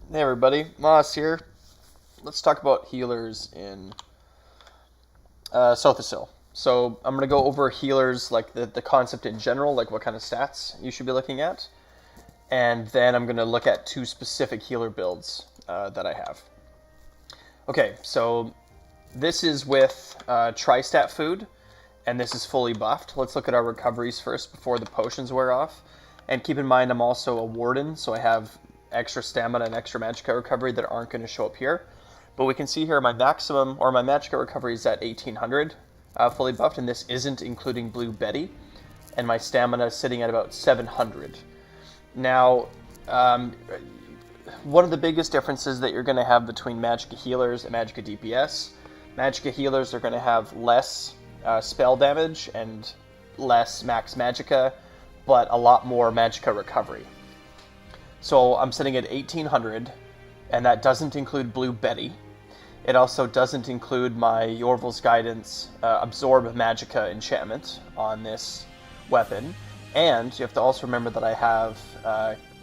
Hey everybody, Moss here. Let's talk about healers in Sotha-Sil. So I'm going to go over healers, like the concept in general, like what kind of stats you should be looking at. And then I'm going to look at two specific healer builds that I have. Okay, so this is with Tri-Stat food, and this is fully buffed. Let's look at our recoveries first before the potions wear off. And keep in mind I'm also a warden, so I have extra stamina and extra magicka recovery that aren't going to show up here. But we can see here my maximum, or my magicka recovery is at 1800 fully buffed, and this isn't including Blue Betty. And my stamina is sitting at about 700. Now, one of the biggest differences that you're going to have between magicka healers and magicka DPS, magicka healers are going to have less spell damage and less max magicka, but a lot more magicka recovery. So I'm sitting at 1800, and that doesn't include Blue Betty. It also doesn't include my Yorvel's Guidance Absorb Magicka enchantment on this weapon. And you have to also remember that I have,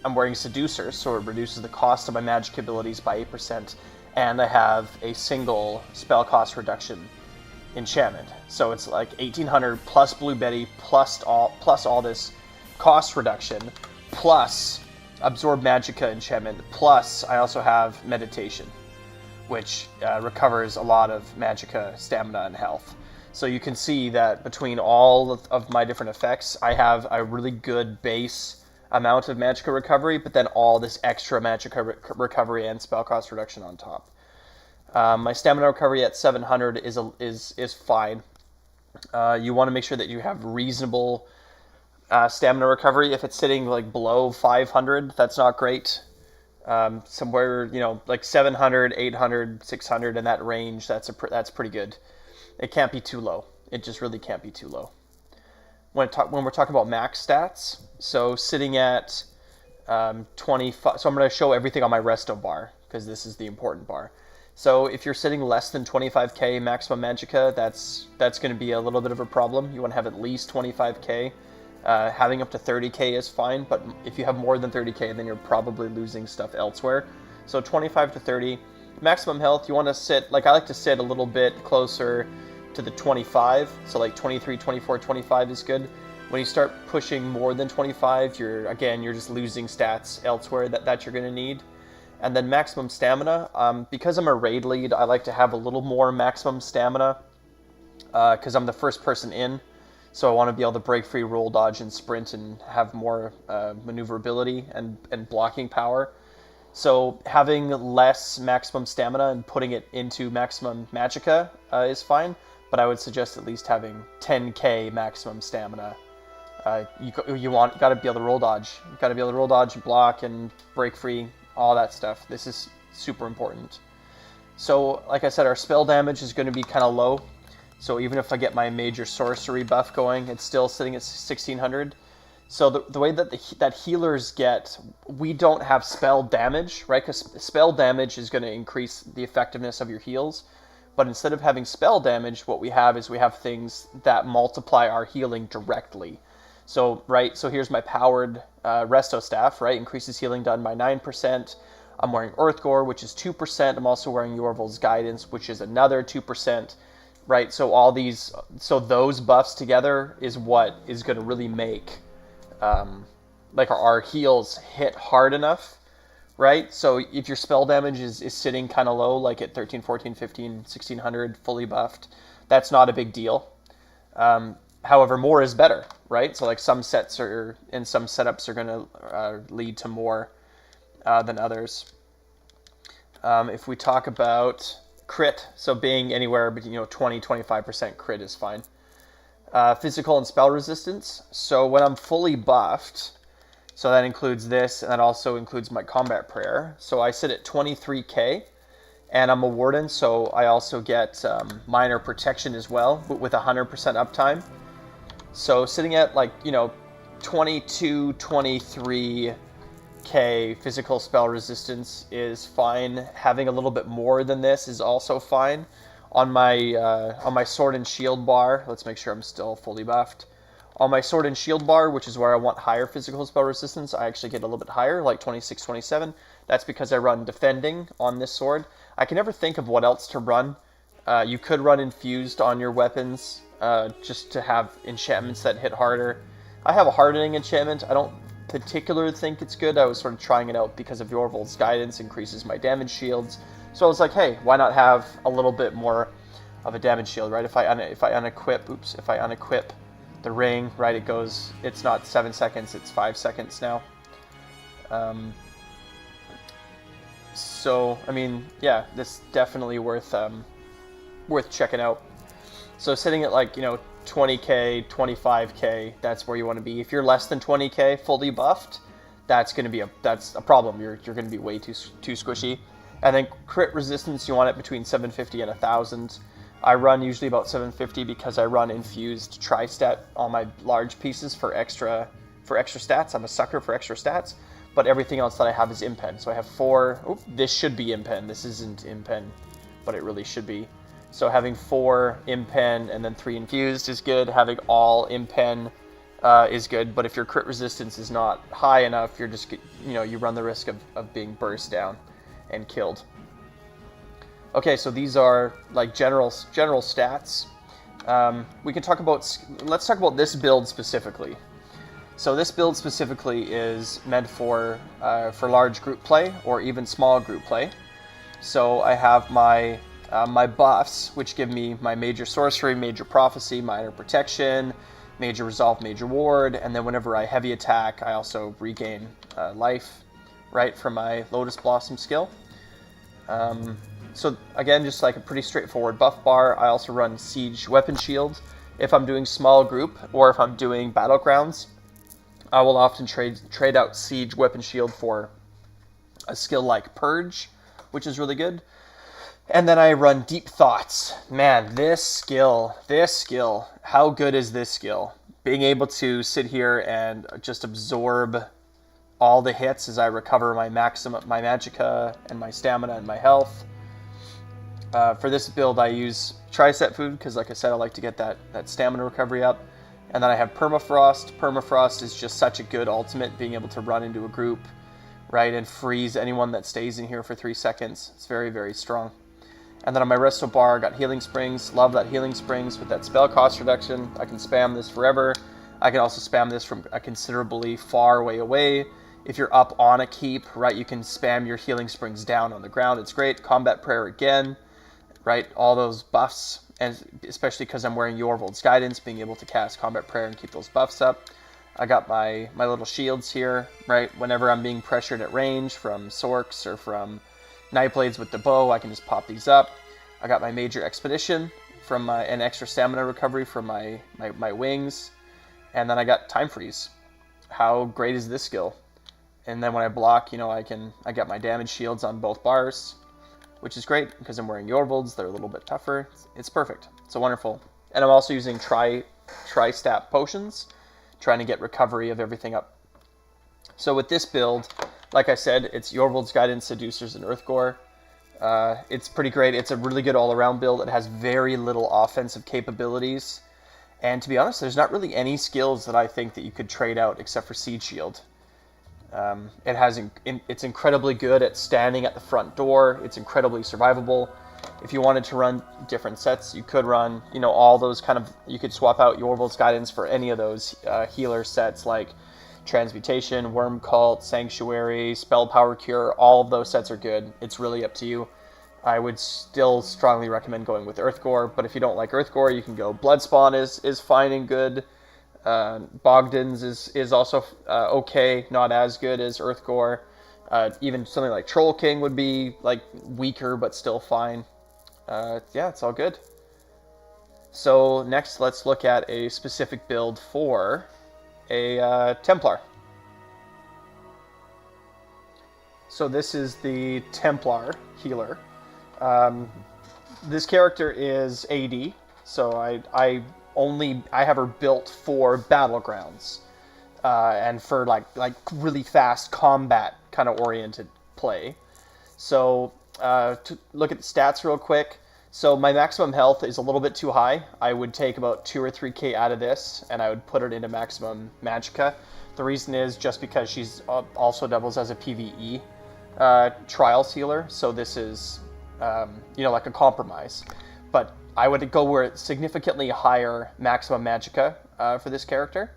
I'm wearing Seducer, so it reduces the cost of my magic abilities by 8%, and I have a single spell cost reduction enchantment. So it's like 1800 plus Blue Betty plus all this cost reduction plus Absorb Magicka enchantment, plus I also have Meditation, which recovers a lot of magicka stamina and health. So you can see that between all of my different effects, I have a really good base amount of magicka recovery, but then all this extra magicka recovery and spell cost reduction on top. My stamina recovery at 700 is fine. You want to make sure that you have reasonable stamina recovery. If it's sitting like below 500, that's not great. Somewhere, like 700, 800, 600 in that range, that's pretty good. It can't be too low. It just really can't be too low. When we're talking about max stats, so sitting at 25, so I'm going to show everything on my resto bar, because this is the important bar. So if you're sitting less than 25k maximum magicka, that's going to be a little bit of a problem. You want to have at least 25k. Having up to 30k is fine, but if you have more than 30k, then you're probably losing stuff elsewhere. So 25 to 30. Maximum health, you want to sit, like I like to sit a little bit closer to the 25, so like 23, 24, 25 is good. When you start pushing more than 25, you're just losing stats elsewhere that you're going to need. And then maximum stamina, because I'm a raid lead, I like to have a little more maximum stamina, because I'm the first person in. So I want to be able to break free, roll, dodge, and sprint, and have more maneuverability and blocking power. So having less maximum stamina and putting it into maximum magicka is fine, but I would suggest at least having 10k maximum stamina. You got to be able to roll dodge. You got to be able to roll dodge, and block, and break free, all that stuff. This is super important. So like I said, our spell damage is going to be kind of low. So even if I get my major sorcery buff going, it's still sitting at 1600. So the way that healers get, we don't have spell damage, right? Because spell damage is going to increase the effectiveness of your heals. But instead of having spell damage, what we have things that multiply our healing directly. So, right, so here's my powered resto staff, right? Increases healing done by 9%. I'm wearing Earth Gore, which is 2%. I'm also wearing Yorvel's Guidance, which is another 2%. Right, so those buffs together is what is going to really make like our heals hit hard enough, right? So if your spell damage is sitting kind of low, like at 13, 14, 15, 1600 fully buffed, that's not a big deal. However, more is better, right? So like some sets and some setups are going to lead to more than others. If we talk about crit, so being anywhere but 20-25% crit is fine. Physical and spell resistance, so when I'm fully buffed, so that includes this, and that also includes my combat prayer, so I sit at 23k, and I'm a warden, so I also get minor protection as well, with 100% uptime. So sitting at 22, 23 physical spell resistance is fine. Having a little bit more than this is also fine. On my sword and shield bar, let's make sure I'm still fully buffed. On my sword and shield bar, which is where I want higher physical spell resistance, I actually get a little bit higher, like 26, 27. That's because I run defending on this sword. I can never think of what else to run. You could run infused on your weapons, just to have enchantments that hit harder. I have a hardening enchantment. I don't particularly think it's good. I was sort of trying it out because of Yorvold's guidance increases my damage shields. So I was like, hey, why not have a little bit more of a damage shield, right? If I unequip the ring, right, it's not 7 seconds, it's 5 seconds now. So I mean, yeah, this definitely worth checking out. So sitting at like 20k, 25k, that's where you want to be. If you're less than 20k fully buffed, that's a problem. You're going to be way too squishy. And then crit resistance, you want it between 750 and 1000. I run usually about 750 because I run infused tri-stat on my large pieces for extra stats. I'm a sucker for extra stats, but everything else that I have is impen. So I have 4. Oh, this should be impen. This isn't impen, but it really should be. So having 4 impen and then 3 infused is good. Having all impen is good, but if your crit resistance is not high enough, you're just you run the risk of being burst down and killed. Okay, so these are like general stats. Let's talk about this build specifically. So this build specifically is meant for large group play or even small group play. So I have my buffs, which give me my major sorcery, major prophecy, minor protection, major resolve, major ward, and then whenever I heavy attack, I also regain life, right, from my Lotus Blossom skill. So again, just like a pretty straightforward buff bar. I also run Siege Weapon Shield. If I'm doing small group or if I'm doing Battlegrounds, I will often trade out Siege Weapon Shield for a skill like Purge, which is really good. And then I run Deep Thoughts. Man, this skill, how good is this skill? Being able to sit here and just absorb all the hits as I recover my magicka and my stamina and my health. For this build, I use Tri-Set Food because, like I said, I like to get that stamina recovery up. And then I have Permafrost. Permafrost is just such a good ultimate, being able to run into a group, right, and freeze anyone that stays in here for 3 seconds. It's very, very strong. And then on my resto bar, I got Healing Springs. Love that Healing Springs with that spell cost reduction. I can spam this forever. I can also spam this from a considerably far way away. If you're up on a keep, right, you can spam your Healing Springs down on the ground. It's great. Combat Prayer again, right, all those buffs, and especially because I'm wearing Yorvold's Guidance, being able to cast Combat Prayer and keep those buffs up. I got my little shields here, right, whenever I'm being pressured at range from Sorks or from Nightblades with the bow, I can just pop these up. I got my Major Expedition from an extra stamina recovery from my wings, and then I got Time Freeze. How great is this skill? And then when I block, I got my damage shields on both bars, which is great because I'm wearing Yorvold's. They're a little bit tougher. It's perfect. It's wonderful. And I'm also using tri-stat potions, trying to get recovery of everything up. So with this build, like I said, it's Yorvold's Guidance, Seducers, and Earthgore. It's pretty great. It's a really good all-around build. It has very little offensive capabilities. And to be honest, there's not really any skills that I think that you could trade out except for Siege Shield. It's incredibly good at standing at the front door. It's incredibly survivable. If you wanted to run different sets, you could run, all those you could swap out Yorvold's Guidance for any of those healer sets like Transmutation, Worm Cult, Sanctuary, Spell Power Cure. All of those sets are good. It's really up to you. I would still strongly recommend going with Earthgore, but if you don't like Earthgore, you can go Bloodspawn is fine and good. Bogdan's is also okay, not as good as Earthgore. Even something like Troll King would be like weaker, but still fine. Yeah, it's all good. So next, let's look at a specific build for a Templar. So this is the Templar healer. This character is AD, so I have her built for Battlegrounds and for like really fast combat kind of oriented play. So to look at the stats real quick, So my maximum health is a little bit too high. I would take about 2 or 3k out of this, and I would put it into maximum magicka. The reason is just because she's also doubles as a PvE trials healer, so this is, you know, like a compromise. But I would go with significantly higher maximum magicka for this character.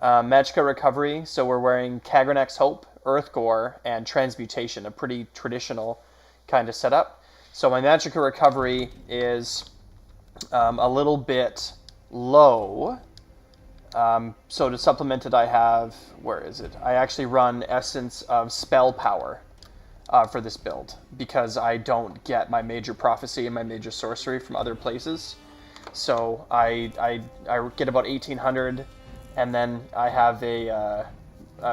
Magicka recovery, so we're wearing Kagranak's Hope, Earthgore, and Transmutation, a pretty traditional kind of setup. So my magicka recovery is a little bit low. So to supplement it, I have, where is it? I actually run Essence of Spell Power for this build, because I don't get my Major Prophecy and my Major Sorcery from other places. So I get about 1800, and then I have a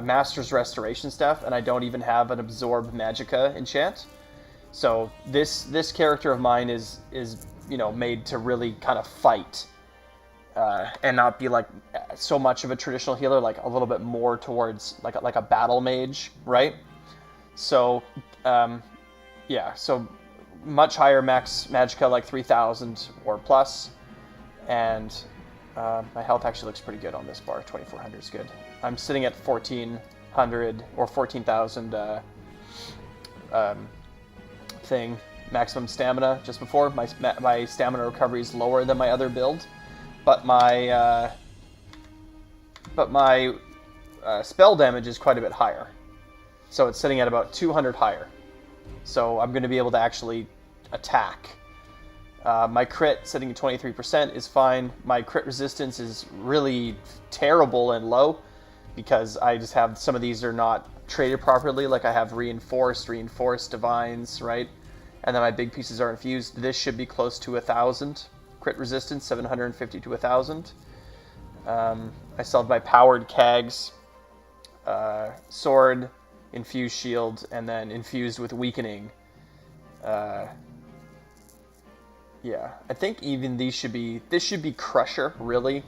Master's Restoration Staff, and I don't even have an Absorb Magicka enchant. So this character of mine is you know, made to really kind of fight and not be like so much of a traditional healer, like a little bit more towards like a battle mage, right? So yeah, so much higher max magicka, like 3000 or plus, and my health actually looks pretty good on this bar. 2400 is good. I'm sitting at 1400 or 14,000 thing maximum stamina just before. My stamina recovery is lower than my other build, but my spell damage is quite a bit higher. So it's sitting at about 200 higher. So I'm going to be able to actually attack. My crit sitting at 23% is fine. My crit resistance is really terrible and low because I just have some of these are not traded properly. Like I have reinforced divines, right? And then my big pieces are infused. This should be close to 1,000 crit resistance, 750 to 1,000. I still have my powered Kags, sword, infused shield, and then infused with weakening. Yeah, I think even these should be, this should be Crusher, really.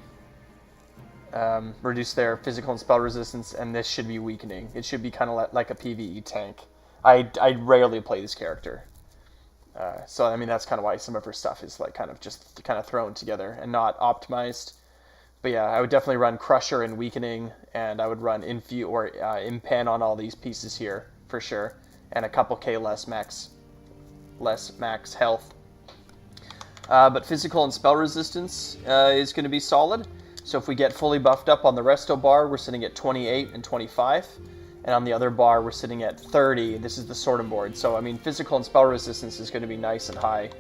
Reduce their physical and spell resistance, and this should be weakening. It should be kind of like a PvE tank. I rarely play this character. So, I mean, that's kind of why some of her stuff is like kind of thrown together and not optimized. But yeah, I would definitely run Crusher and Weakening, and I would run Infuse or Impan on all these pieces here for sure, and a couple K less max health. But physical and spell resistance is going to be solid. So if we get fully buffed up on the resto bar, we're sitting at 28 and 25. And on the other bar, we're sitting at 30. This is the sorting board. So, I mean, physical and spell resistance is going to be nice and high.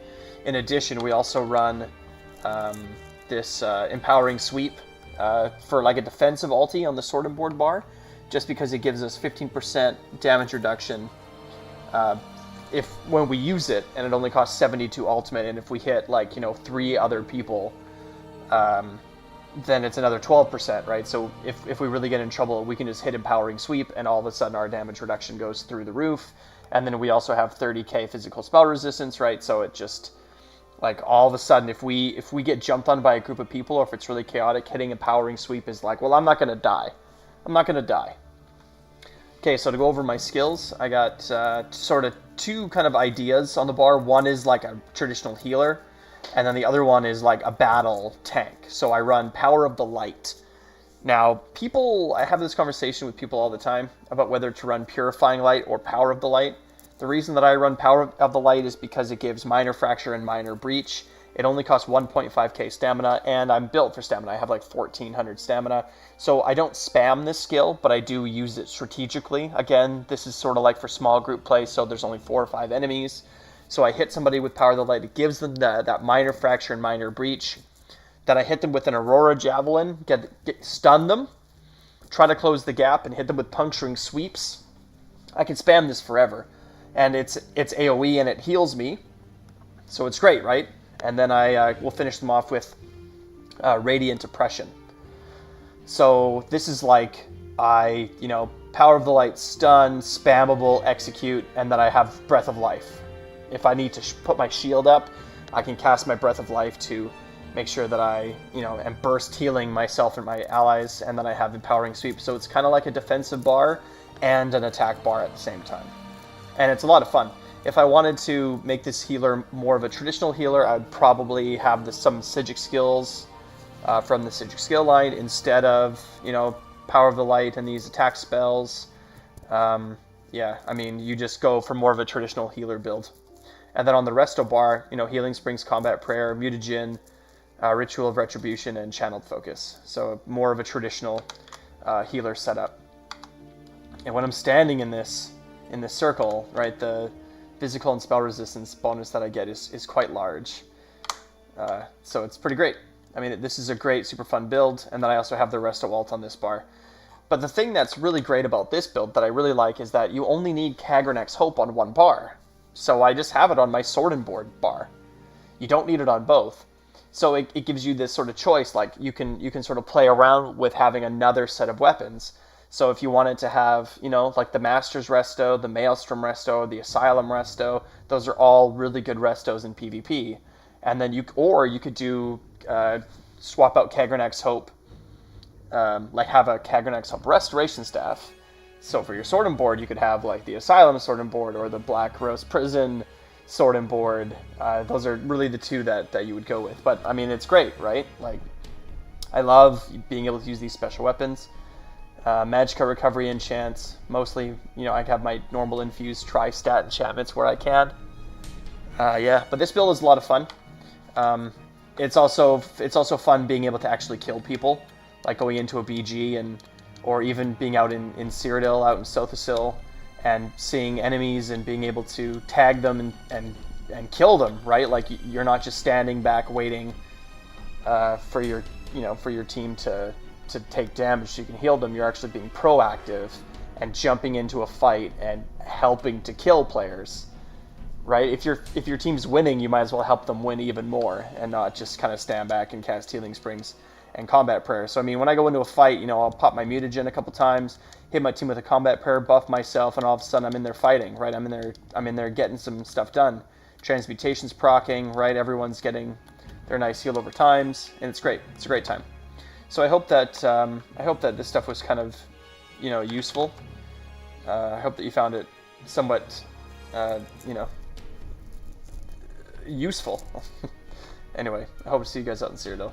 In addition, we also run this Empowering Sweep for like a defensive ulti on the sorting board bar, just because it gives us 15% damage reduction when we use it, and it only costs 70 to ultimate, and if we hit, like, you know, 3 other people, then it's another 12%, right? So if we really get in trouble, we can just hit Empowering Sweep, and all of a sudden our damage reduction goes through the roof. And then we also have 30k physical spell resistance, right? So it just, like, all of a sudden, if we get jumped on by a group of people, or if it's really chaotic, hitting Empowering Sweep is like, well, I'm not going to die. I'm not going to die. Okay, so to go over my skills, I got sort of 2 kind of ideas on the bar. One is like a traditional healer, and then the other one is like a battle tank. So I run Power of the Light. Now, I have this conversation with people all the time about whether to run Purifying Light or Power of the Light. The reason that I run Power of the Light is because it gives Minor Fracture and Minor Breach. It only costs 1.5k stamina, and I'm built for stamina. I have like 1400 stamina. So I don't spam this skill, but I do use it strategically. Again, this is sort of like for small group play, so there's only 4 or 5 enemies. So I hit somebody with Power of the Light. It gives them that Minor Fracture and Minor Breach. Then I hit them with an Aurora Javelin, stun them, try to close the gap, and hit them with Puncturing Sweeps. I can spam this forever. And it's AoE, and it heals me. So it's great, right? And then I will finish them off with Radiant Oppression. So this is like, Power of the Light, stun, spammable, execute, and then I have Breath of Life. If I need to put my shield up, I can cast my Breath of Life to make sure that I, am burst healing myself and my allies, and then I have Empowering Sweep. So it's kind of like a defensive bar and an attack bar at the same time. And it's a lot of fun. If I wanted to make this healer more of a traditional healer, I'd probably have some Psijic skills from the Psijic skill line instead of, you know, Power of the Light and these attack spells. Yeah, I mean, you just go for more of a traditional healer build. And then on the resto bar, you know, Healing Springs, Combat Prayer, Mutagen, Ritual of Retribution, and Channeled Focus. So more of a traditional healer setup. And when I'm standing in this circle, right, the physical and spell resistance bonus that I get is quite large. So it's pretty great. I mean, this is a great, super fun build, and then I also have the Resto Alt on this bar. But the thing that's really great about this build that I really like is that you only need Kagranak's Hope on one bar. So I just have it on my Sword and Board bar. You don't need it on both. So it gives you this sort of choice, like you can sort of play around with having another set of weapons. So if you wanted to have, you know, like the Master's Resto, the Maelstrom Resto, the Asylum Resto, those are all really good restos in PvP. And then you could do swap out Kagranak's Hope, like have a Kagranak's Hope Restoration Staff. So for your Sword and Board, you could have like the Asylum Sword and Board or the Black Rose Prison Sword and Board. Those are really the two that you would go with. But I mean, it's great, right? Like, I love being able to use these special weapons. Magicka Recovery enchants. Mostly, you know, I have my normal infused tri-stat enchantments where I can. Yeah, but this build is a lot of fun. It's also fun being able to actually kill people, like going into a BG or even being out in Cyrodiil, out in Sotha-Sil, and seeing enemies and being able to tag them and kill them, right? Like, you're not just standing back waiting for your team to take damage so you can heal them. You're actually being proactive and jumping into a fight and helping to kill players, right? If your team's winning, you might as well help them win even more and not just kind of stand back and cast Healing Springs and Combat Prayer. So I mean, when I go into a fight, you know, I'll pop my Mutagen a couple times, hit my team with a Combat Prayer, buff myself, and all of a sudden I'm in there fighting, right? I'm in there getting some stuff done. Transmutation's proccing, right? Everyone's getting their nice heal over times, and it's great. It's a great time. So I hope that this stuff was kind of, you know, useful. I hope that you found it somewhat, you know, useful. Anyway, I hope to see you guys out in Cyrodiil.